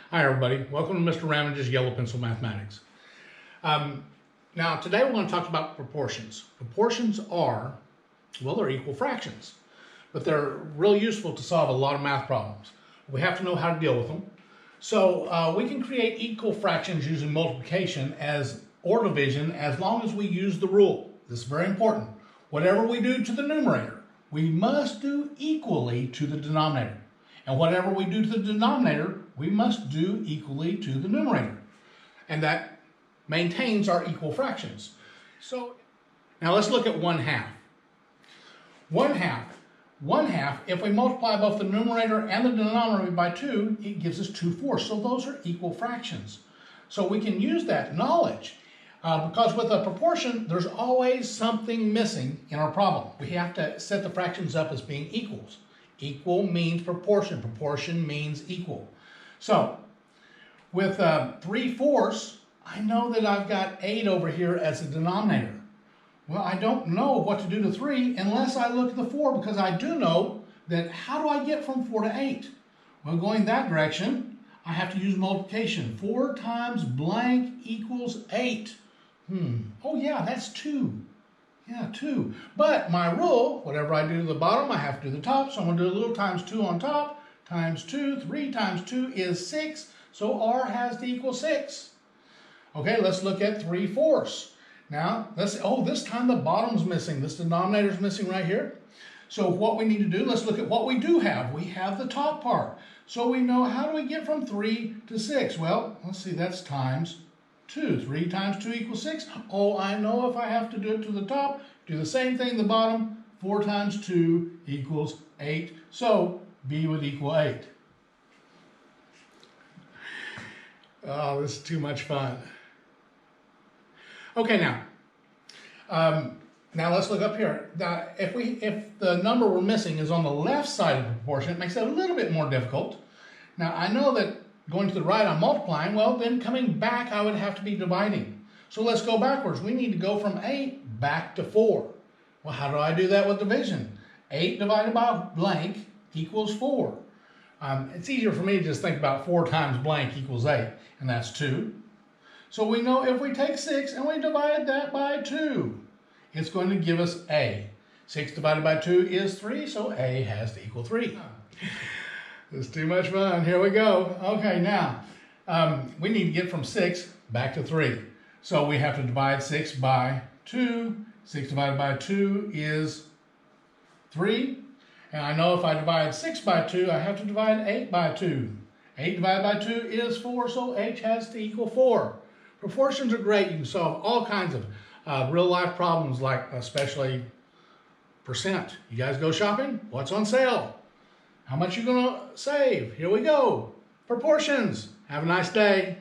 Hi everybody, welcome to Mr. Ramage's Yellow Pencil Mathematics. Now today we're going to talk about proportions. Proportions are, well, they're equal fractions, but they're really useful to solve a lot of math problems. We have to know how to deal with them. So we can create equal fractions using multiplication or division as long as we use the rule. This is very important. Whatever we do to the numerator, we must do equally to the denominator. And whatever we do to the denominator, we must do equally to the numerator. And that maintains our equal fractions. So now let's look at 1/2. 1/2. 1/2, if we multiply both the numerator and the denominator by 2, it gives us 2/4. So those are equal fractions. So we can use that knowledge because with a proportion, there's always something missing in our problem. We have to set the fractions up as being equals. Equal means proportion. Proportion means equal. So with 3/4, I know that I've got 8 over here as a denominator. Well, I don't know what to do to 3 unless I look at the 4, because I do know that how do I get from 4 to 8? Well, going that direction, I have to use multiplication. 4 times blank equals 8. Oh yeah, that's 2. Yeah, 2. But my rule, whatever I do to the bottom, I have to do the top. So I'm going to do a little times 2 on top, times 2. 3 times 2 is 6. So R has to equal 6. Okay, let's look at 3/4. Now, this time the bottom's missing. This denominator's missing right here. So what we need to do, let's look at what we do have. We have the top part. So we know, how do we get from 3 to 6? Well, let's see, that's times 2. 3 times 2 equals 6. Oh, I know if I have to do it to the top, do the same thing to the bottom. 4 times 2 equals 8. So B would equal 8. Oh, this is too much fun. Okay, now let's look up here. Now, if the number we're missing is on the left side of the proportion, it makes it a little bit more difficult. Now, I know that going to the right, I'm multiplying. Well, then coming back, I would have to be dividing. So let's go backwards. We need to go from 8 back to 4. Well, how do I do that with division? 8 divided by blank equals 4. It's easier for me to just think about 4 times blank equals 8, and that's 2. So we know if we take 6 and we divide that by 2, it's going to give us A. 6 divided by 2 is 3, so A has to equal 3. This is too much fun. Here we go. Okay, now, we need to get from 6 back to 3. So we have to divide 6 by 2. 6 divided by 2 is 3. And I know if I divide 6 by 2, I have to divide 8 by 2. 8 divided by 2 is 4, so H has to equal 4. Proportions are great. You can solve all kinds of real-life problems, like especially percent. You guys go shopping? What's on sale? How much you gonna save? Here we go. Proportions. Have a nice day.